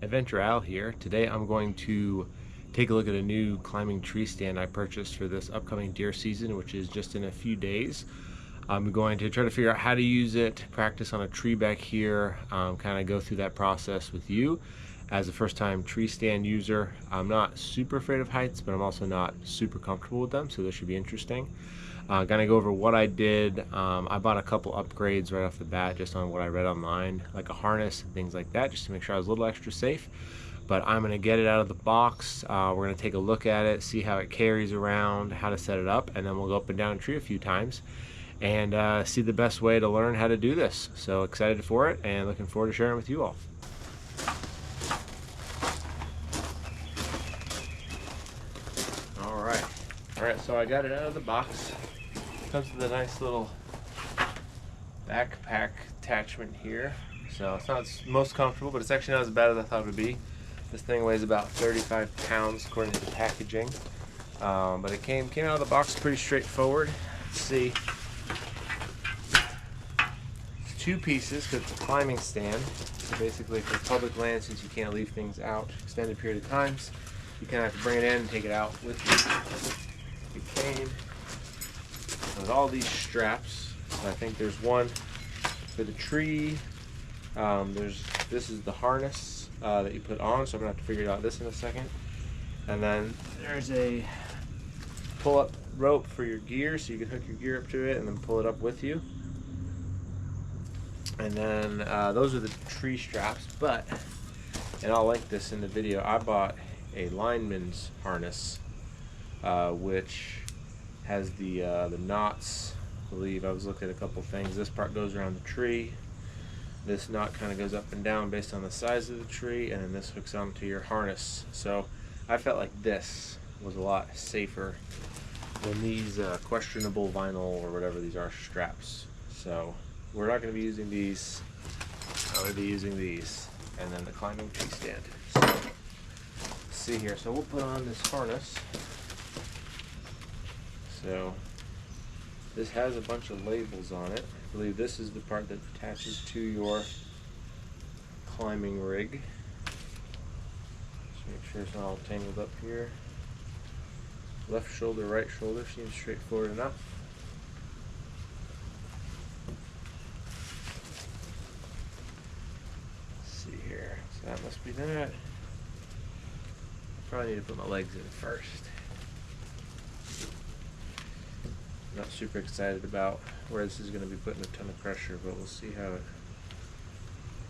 Adventure Al here. Today I'm going to take a look at a new climbing tree stand I purchased for this upcoming deer season, which is just in a few days. I'm going to try to figure out how to use it, practice on a tree back here, kind of go through that process with you. As a first-time tree stand user, I'm not super afraid of heights, but I'm also not super comfortable with them, so this should be interesting. Gonna go over what I did. I bought a couple upgrades right off the bat just on what I read online, like a harness and things like that, just to make sure I was a little extra safe. But I'm gonna get it out of the box. We're gonna take a look at it, see how it carries around, how to set it up, and then we'll go up and down a tree a few times and see the best way to learn how to do this. So excited for it and looking forward to sharing it with you all. All right, so I got it out of the box. Comes with a nice little backpack attachment here. So it's not most comfortable, but it's actually not as bad as I thought it would be. This thing weighs about 35 pounds according to the packaging. But it came out of the box pretty straightforward. Let's see. It's two pieces because it's a climbing stand. So basically for public land, since you can't leave things out extended period of times, you kind of have to bring it in and take it out with you. It came with all these straps. I think there's one for the tree. This is the harness that you put on, so I'm gonna have to figure out this in a second. And then there's a pull-up rope for your gear, so you can hook your gear up to it and then pull it up with you. And then those are the tree straps. But, and I'll link this in the video, I bought a lineman's harness, which has the knots. I believe I was looking at a couple things. This part goes around the tree. This knot kind of goes up and down based on the size of the tree, and then this hooks onto your harness. So I felt like this was a lot safer than these questionable vinyl or whatever these are straps. So we're not going to be using these. I'm going to be using these, and then the climbing tree stand. So let's see here. So we'll put on this harness. So this has a bunch of labels on it. I believe this is the part that attaches to your climbing rig. Just make sure it's not all tangled up here. Left shoulder, right shoulder seems straightforward enough. Let's see here. So that must be that. Probably need to put my legs in first. Not super excited about where this is going to be putting a ton of pressure, but we'll see how it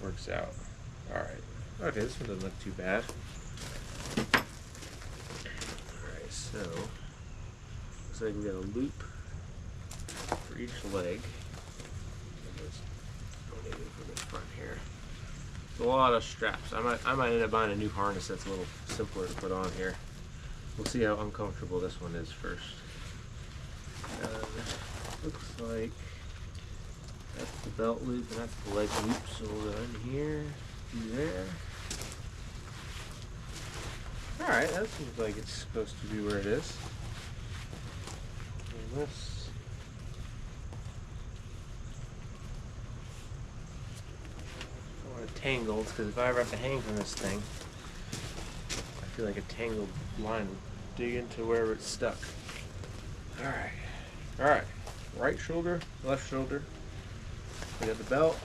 works out. Alright. Okay, this one doesn't look too bad. Alright, so looks like we got a loop for each leg. Don't need it from the front here. There's a lot of straps. I might end up buying a new harness that's a little simpler to put on here. We'll see how uncomfortable this one is first. Looks like that's the belt loop and that's the leg loop, so we'll go in here, do there. Alright, that seems like it's supposed to be where it is. And this, I don't want it tangled, because if I ever have to hang from this thing, I feel like a tangled line would dig into wherever it's stuck. Alright. Alright, right shoulder, left shoulder. We got the belt.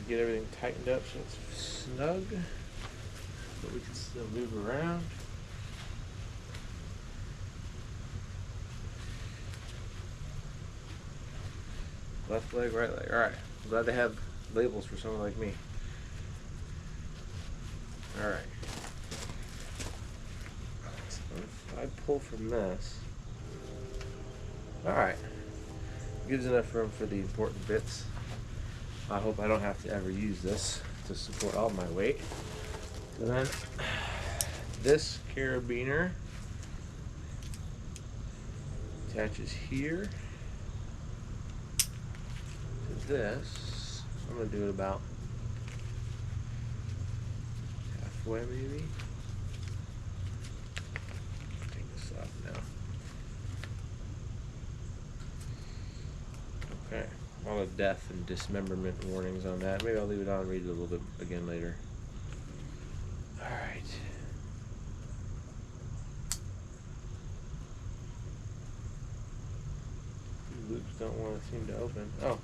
Get everything tightened up so it's snug, but we can still move around. Left leg, right leg. Alright, I'm glad they have labels for someone like me. Alright. So if I pull from this, alright, gives enough room for the important bits. I hope I don't have to ever use this to support all my weight. And then this carabiner attaches here to this. I'm going to do it about halfway maybe. Take this off now. Okay, all the death and dismemberment warnings on that. Maybe I'll leave it on and read it a little bit again later. Alright. Loops don't want to seem to open. Oh,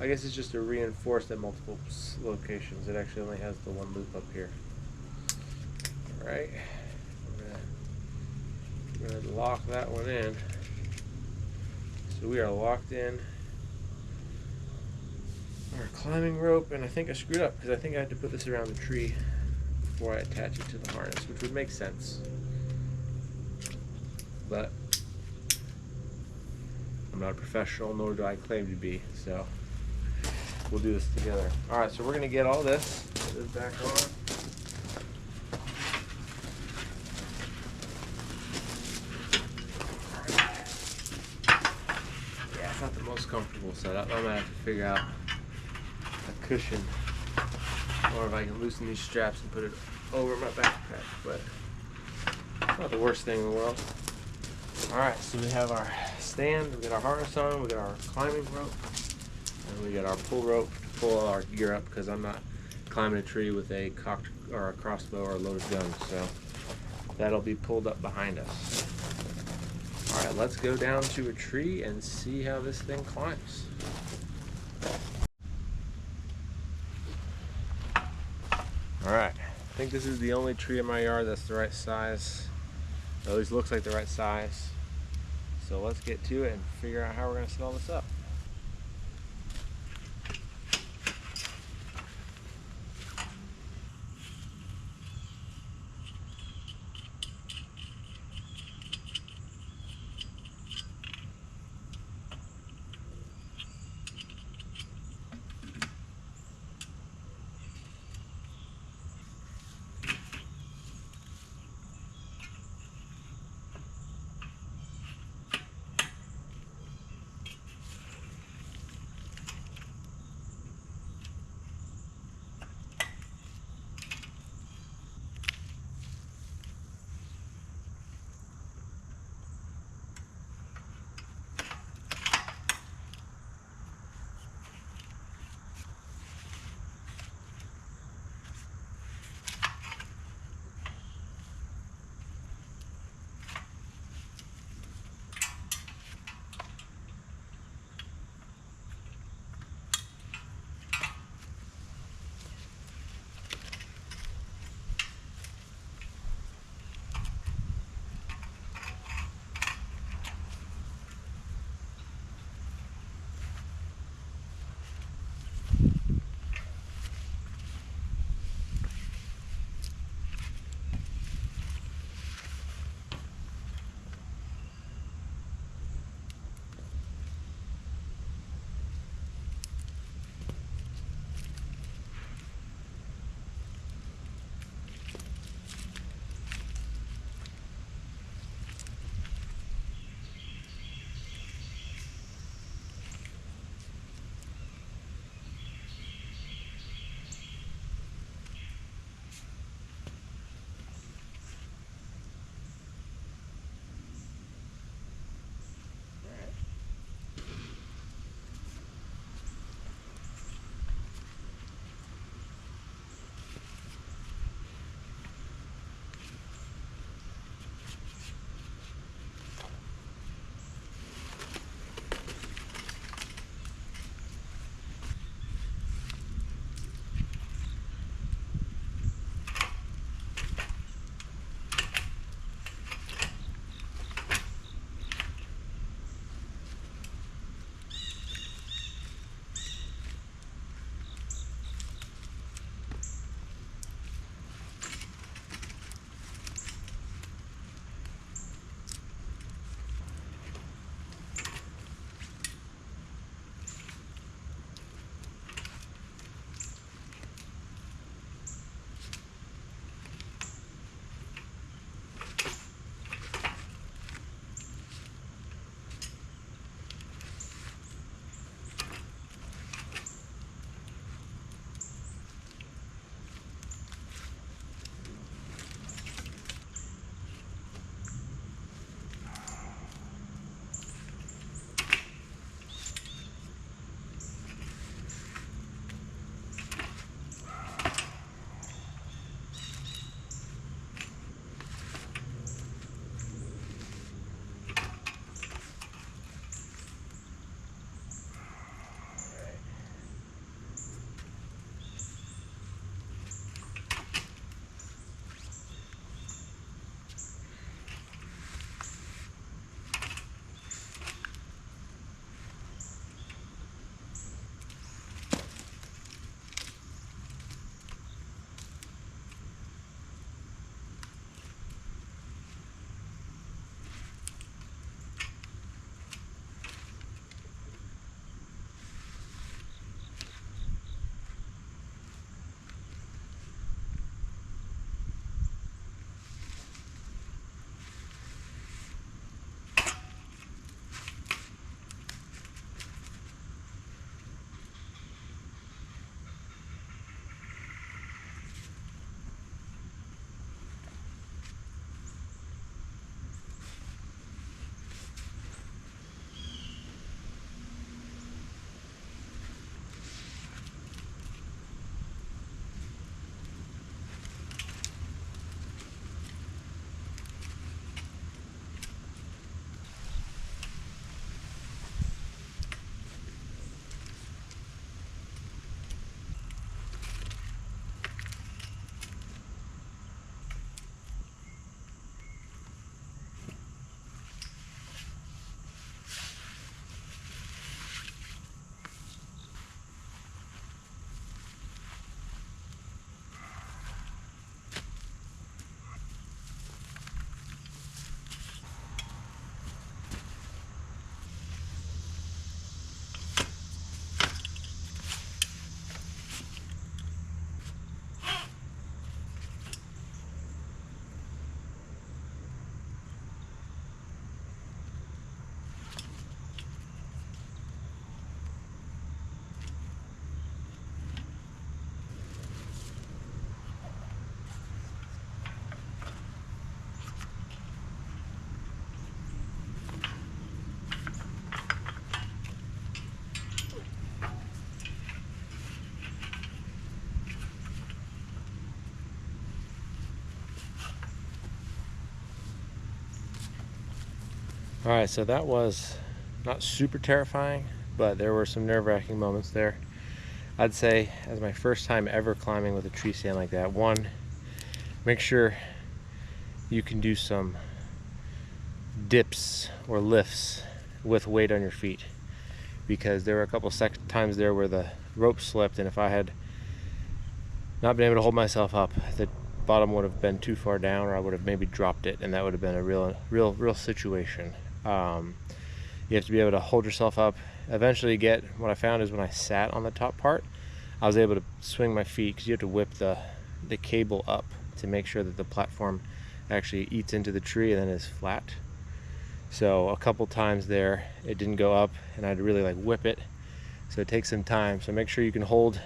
I guess it's just a reinforced at multiple locations. It actually only has the one loop up here. Alright. We're going to lock that one in. So we are locked in our climbing rope, and I think I screwed up because I think I had to put this around the tree before I attach it to the harness, which would make sense. But I'm not a professional, nor do I claim to be, so we'll do this together. Alright, so we're going to get all this, put this back on. Yeah, it's not the most comfortable setup. I'm going to have to figure out a cushion, or if I can loosen these straps and put it over my backpack, but it's not the worst thing in the world. Alright, so we have our stand, we got our harness on, we got our climbing rope, and we got our pull rope to pull all our gear up, because I'm not climbing a tree with a cocked or a crossbow or a loaded gun, so that'll be pulled up behind us. Alright, let's go down to a tree and see how this thing climbs. Alright, I think this is the only tree in my yard that's the right size. It always looks like the right size. So let's get to it and figure out how we're going to set all this up. All right, so that was not super terrifying, but there were some nerve-wracking moments there. I'd say as my first time ever climbing with a tree stand like that, one, make sure you can do some dips or lifts with weight on your feet, because there were a couple times there where the rope slipped, and if I had not been able to hold myself up, the bottom would have been too far down, or I would have maybe dropped it, and that would have been a real situation. You have to be able to hold yourself up. Eventually, what I found is when I sat on the top part, I was able to swing my feet, because you have to whip the cable up to make sure that the platform actually eats into the tree and then is flat. So a couple times there it didn't go up, and I had to really whip it, so it takes some time. So make sure you can hold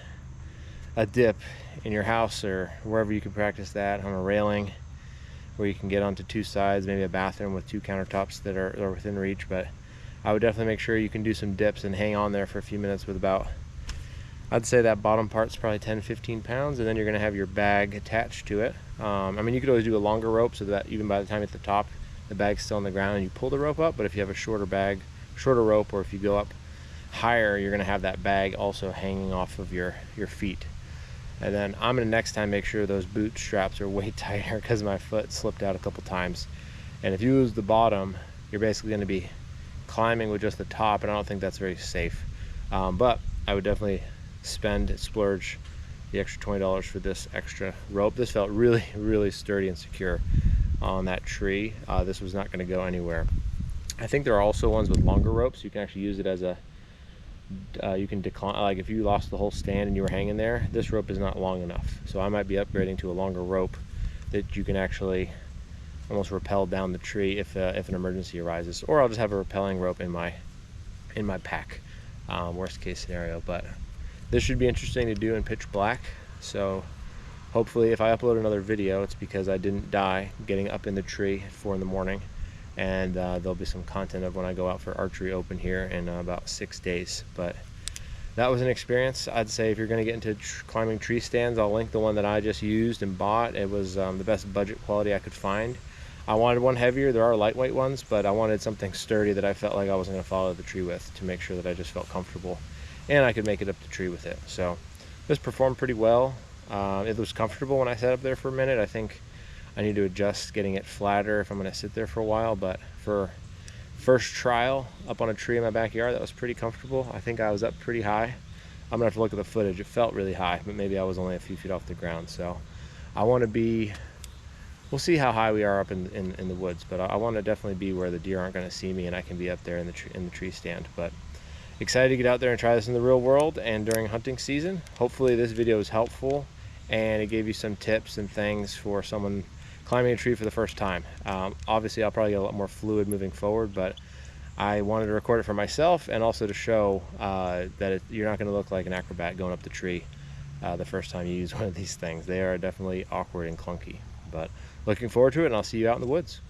a dip in your house or wherever you can practice that, on a railing where you can get onto two sides, maybe a bathroom with two countertops that are within reach. But I would definitely make sure you can do some dips and hang on there for a few minutes with about, I'd say that bottom part's probably 10-15 pounds, and then you're going to have your bag attached to it. I mean, you could always do a longer rope so that even by the time you're at the top, the bag's still on the ground and you pull the rope up. But if you have a shorter rope, or if you go up higher, you're going to have that bag also hanging off of your feet. And then I'm going to next time make sure those boot straps are way tighter, because my foot slipped out a couple times. And if you lose the bottom, you're basically going to be climbing with just the top, and I don't think that's very safe. But I would definitely splurge the extra $20 for this extra rope. This felt really sturdy and secure on that tree. This was not going to go anywhere. I think there are also ones with longer ropes. You can actually use it as a you can decline, like if you lost the whole stand and you were hanging there, this rope is not long enough. So I might be upgrading to a longer rope that you can actually almost rappel down the tree if an emergency arises. Or I'll just have a rappelling rope in my pack, worst case scenario. But this should be interesting to do in pitch black. So hopefully if I upload another video, it's because I didn't die getting up in the tree at 4 in the morning. And there'll be some content of when I go out for archery open here in about 6 days. But that was an experience. I'd say if you're going to get into climbing tree stands, I'll link the one that I just used and bought. It was the best budget quality I could find. I wanted one heavier. There are lightweight ones, but I wanted something sturdy that I felt like I wasn't going to follow the tree with, to make sure that I just felt comfortable and I could make it up the tree with it. So this performed pretty well. It was comfortable when I sat up there for a minute. I think I need to adjust getting it flatter if I'm going to sit there for a while, but for first trial up on a tree in my backyard, that was pretty comfortable. I think I was up pretty high. I'm gonna have to look at the footage. It felt really high, but maybe I was only a few feet off the ground. So I want to be, we'll see how high we are up in the woods, but I want to definitely be where the deer aren't going to see me and I can be up there in the tree stand. But excited to get out there and try this in the real world and during hunting season. Hopefully this video is helpful and it gave you some tips and things for someone climbing a tree for the first time. Obviously I'll probably get a lot more fluid moving forward, but I wanted to record it for myself and also to show that you're not going to look like an acrobat going up the tree the first time you use one of these things. They are definitely awkward and clunky, but looking forward to it, and I'll see you out in the woods.